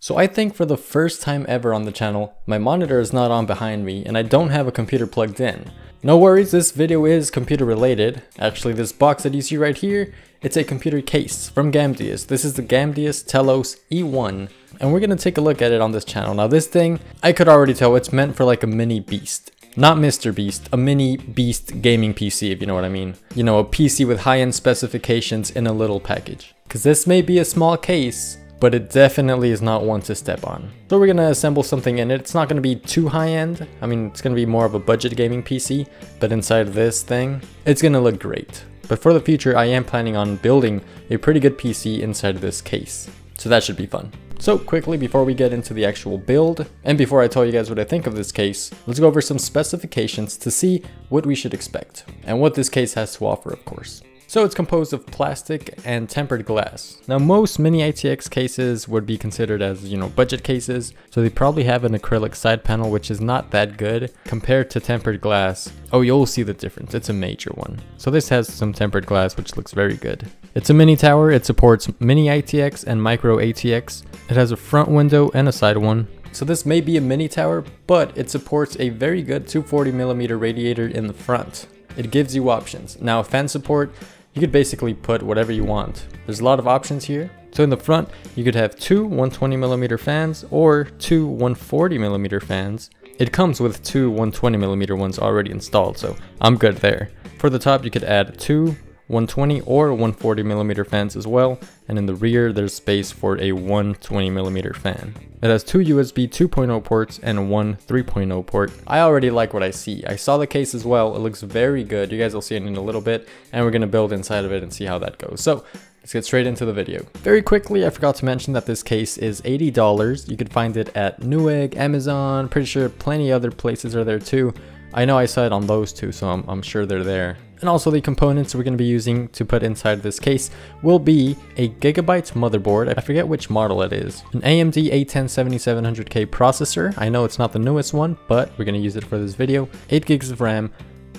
So I think for the first time ever on the channel, my monitor is not on behind me and I don't have a computer plugged in. No worries, this video is computer related. Actually, this box that you see right here, it's a computer case from Gamdias. This is the Gamdias Talos E1 and we're gonna take a look at it on this channel. Now this thing, I could already tell it's meant for like a mini beast. Not Mr. Beast, a mini beast gaming PC, if you know what I mean. You know, a PC with high-end specifications in a little package. Because this may be a small case, but it definitely is not one to step on. So we're gonna assemble something in it. It's not gonna be too high-end. I mean, it's gonna be more of a budget gaming PC, but inside this thing, it's gonna look great. But for the future, I am planning on building a pretty good PC inside of this case. So that should be fun. So quickly, before we get into the actual build, and before I tell you guys what I think of this case, let's go over some specifications to see what we should expect, and what this case has to offer, of course. So it's composed of plastic and tempered glass. Now most mini ITX cases would be considered as, you know, budget cases, so they probably have an acrylic side panel which is not that good compared to tempered glass. Oh, you'll see the difference, it's a major one. So this has some tempered glass which looks very good. It's a mini tower, it supports mini ITX and micro ATX. It has a front window and a side one. So this may be a mini tower, but it supports a very good 240mm radiator in the front. It gives you options. Now fan support, you could basically put whatever you want. There's a lot of options here. So in the front, you could have two 120mm fans or two 140mm fans. It comes with two 120mm ones already installed, so I'm good there. For the top, you could add two 120 or 140mm fans as well, and in the rear there's space for a 120mm fan. It has two USB 2.0 ports and one 3.0 port. I already like what I see. I saw the case as well, it looks very good. You guys will see it in a little bit, and we're gonna build inside of it and see how that goes. So let's get straight into the video. Very quickly, I forgot to mention that this case is $80. You could find it at Newegg, Amazon, pretty sure plenty other places are there too. I know I saw it on those two, so I'm sure they're there. And also the components we're going to be using to put inside this case will be a Gigabyte motherboard. I forget which model it is. An AMD A10 7700K processor. I know it's not the newest one, but we're going to use it for this video. 8 gigs of RAM.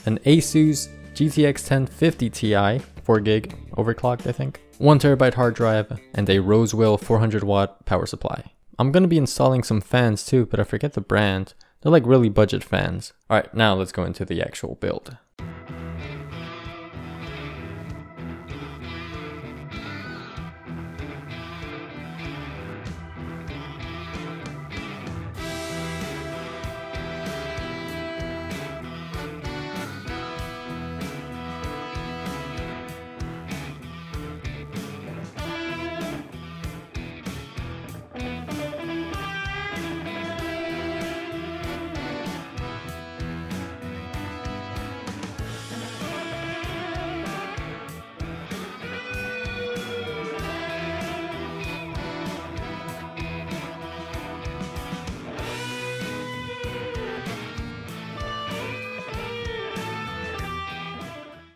An Asus GTX 1050 Ti, 4GB overclocked I think. 1TB hard drive and a Rosewell 400-watt power supply. I'm going to be installing some fans too, but I forget the brand. They're like really budget fans. Alright, now let's go into the actual build.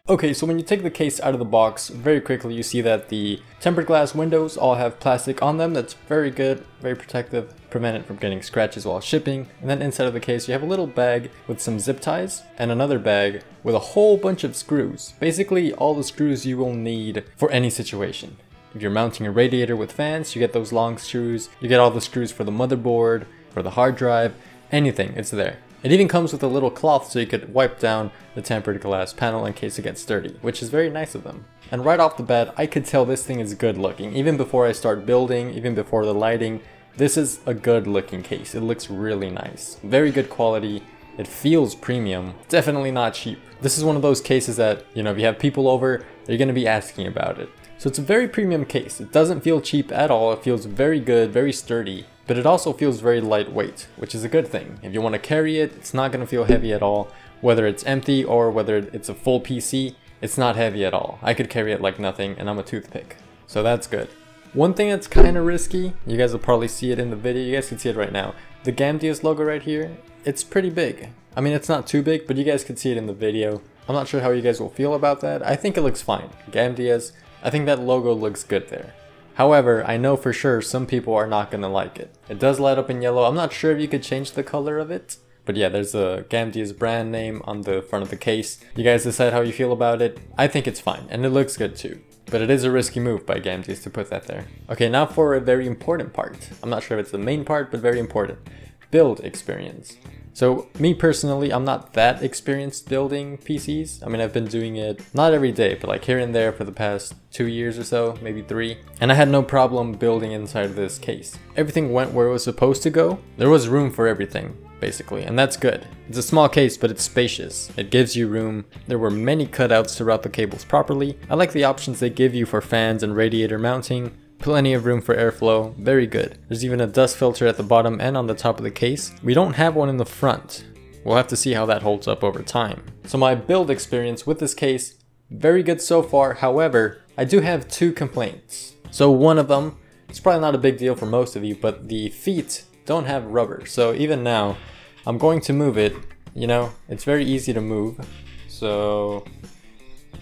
Okay, so when you take the case out of the box, very quickly you see that the tempered glass windows all have plastic on them. That's very good, very protective, prevent it from getting scratches while shipping. And then inside of the case you have a little bag with some zip ties and another bag with a whole bunch of screws. Basically all the screws you will need for any situation. If you're mounting a radiator with fans, you get those long screws. You get all the screws for the motherboard, for the hard drive, anything, it's there. It even comes with a little cloth so you could wipe down the tempered glass panel in case it gets dirty, which is very nice of them. And right off the bat, I could tell this thing is good looking. Even before I start building, even before the lighting, this is a good looking case. It looks really nice. Very good quality. It feels premium. Definitely not cheap. This is one of those cases that, you know, if you have people over, they're going to be asking about it. So it's a very premium case. It doesn't feel cheap at all. It feels very good, very sturdy. But it also feels very lightweight, which is a good thing. If you want to carry it, it's not going to feel heavy at all. Whether it's empty or whether it's a full PC, it's not heavy at all. I could carry it like nothing and I'm a toothpick. So that's good. One thing that's kind of risky, you guys will probably see it in the video, you guys can see it right now. The Gamdias logo right here, it's pretty big. I mean, it's not too big, but you guys can see it in the video. I'm not sure how you guys will feel about that. I think it looks fine. Gamdias, I think that logo looks good there. However, I know for sure some people are not going to like it. It does light up in yellow. I'm not sure if you could change the color of it. But yeah, there's a Gamdias brand name on the front of the case. You guys decide how you feel about it. I think it's fine, and it looks good too. But it is a risky move by Gamdias to put that there. Okay, now for a very important part. I'm not sure if it's the main part, but very important. Build experience. So me personally, I'm not that experienced building PCs. I mean, I've been doing it not every day, but like here and there for the past 2 years or so, maybe 3. And I had no problem building inside of this case. Everything went where it was supposed to go. There was room for everything, basically, and that's good. It's a small case, but it's spacious. It gives you room. There were many cutouts to route the cables properly. I like the options they give you for fans and radiator mounting. Plenty of room for airflow, very good. There's even a dust filter at the bottom and on the top of the case. We don't have one in the front. We'll have to see how that holds up over time. So my build experience with this case, very good so far. However, I do have 2 complaints. So one of them, it's probably not a big deal for most of you, but the feet don't have rubber. So even now, I'm going to move it. You know, it's very easy to move. So,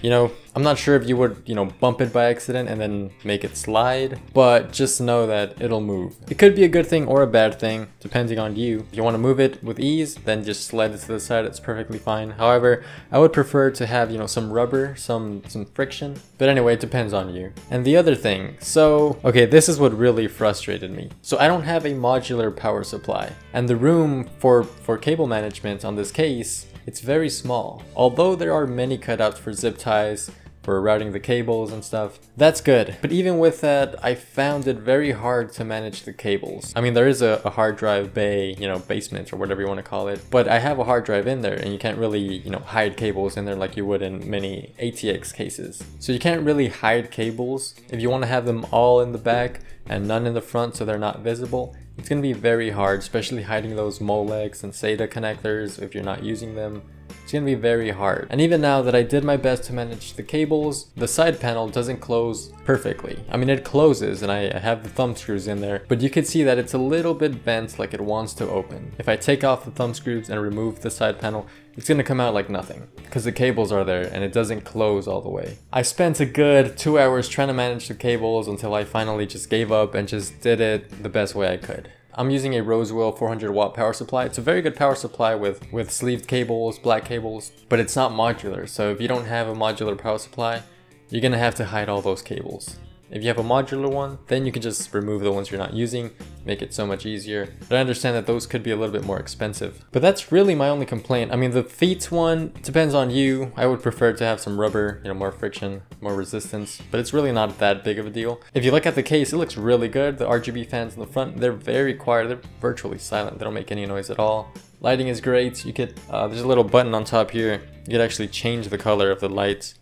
you know, I'm not sure if you would, you know, bump it by accident and then make it slide, but just know that it'll move. It could be a good thing or a bad thing, depending on you. If you want to move it with ease, then just slide it to the side, it's perfectly fine. However, I would prefer to have, you know, some rubber, some friction. But anyway, it depends on you. And the other thing, so, okay, this is what really frustrated me. So I don't have a modular power supply, and the room for cable management on this case, it's very small. Although there are many cutouts for zip ties, for routing the cables and stuff, that's good. But even with that, I found it very hard to manage the cables. I mean, there is a hard drive bay, you know, basement or whatever you want to call it, but I have a hard drive in there and you can't really, you know, hide cables in there like you would in many ATX cases. So you can't really hide cables. If you want to have them all in the back and none in the front so they're not visible, it's going to be very hard, especially hiding those Molex and SATA connectors if you're not using them. It's going to be very hard. And even now that I did my best to manage the cables, the side panel doesn't close perfectly. I mean, it closes and I have the thumb screws in there, but you can see that it's a little bit bent, like it wants to open. If I take off the thumb screws and remove the side panel, it's going to come out like nothing because the cables are there and it doesn't close all the way. I spent a good 2 hours trying to manage the cables until I finally just gave up and just did it the best way I could. I'm using a Rosewell 400 watt power supply. It's a very good power supply with sleeved cables, black cables, but it's not modular. So if you don't have a modular power supply, you're gonna have to hide all those cables. If you have a modular one, then you can just remove the ones you're not using, make it so much easier. But I understand that those could be a little bit more expensive. But that's really my only complaint. I mean, the feet one depends on you. I would prefer to have some rubber, you know, more friction, more resistance, but it's really not that big of a deal. If you look at the case, it looks really good. The Rgb fans in the front, they're very quiet. They're virtually silent. They don't make any noise at all. Lighting is great. You could, there's a little button on top here. You could actually change the color of the lights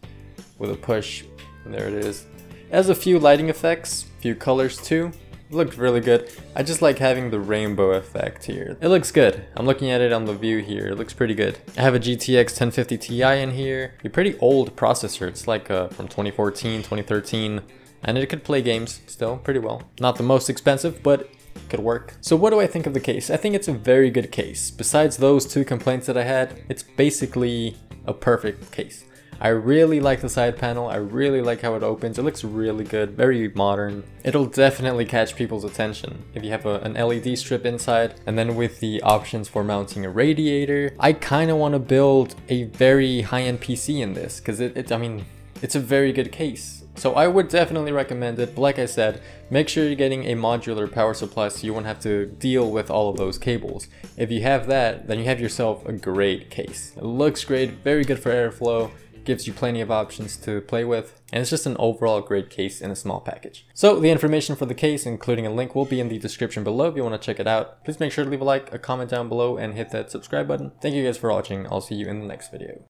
with a push. And there it is. It has a few lighting effects, a few colors too. It looked really good. I just like having the rainbow effect here. It looks good. I'm looking at it on the view here. It looks pretty good. I have a GTX 1050 Ti in here. A pretty old processor. It's like from 2014, 2013. And it could play games still pretty well. Not the most expensive, but it could work. So what do I think of the case? I think it's a very good case. Besides those 2 complaints that I had, it's basically a perfect case. I really like the side panel. I really like how it opens. It looks really good, very modern. It'll definitely catch people's attention. If you have an LED strip inside, and then with the options for mounting a radiator, I kind of want to build a very high-end PC in this because I mean, it's a very good case. So I would definitely recommend it. But like I said, make sure you're getting a modular power supply so you won't have to deal with all of those cables. If you have that, then you have yourself a great case. It looks great, very good for airflow. Gives you plenty of options to play with, and it's just an overall great case in a small package. So the information for the case, including a link, will be in the description below if you want to check it out. Please make sure to leave a like, a comment down below, and hit that subscribe button. Thank you guys for watching. I'll see you in the next video.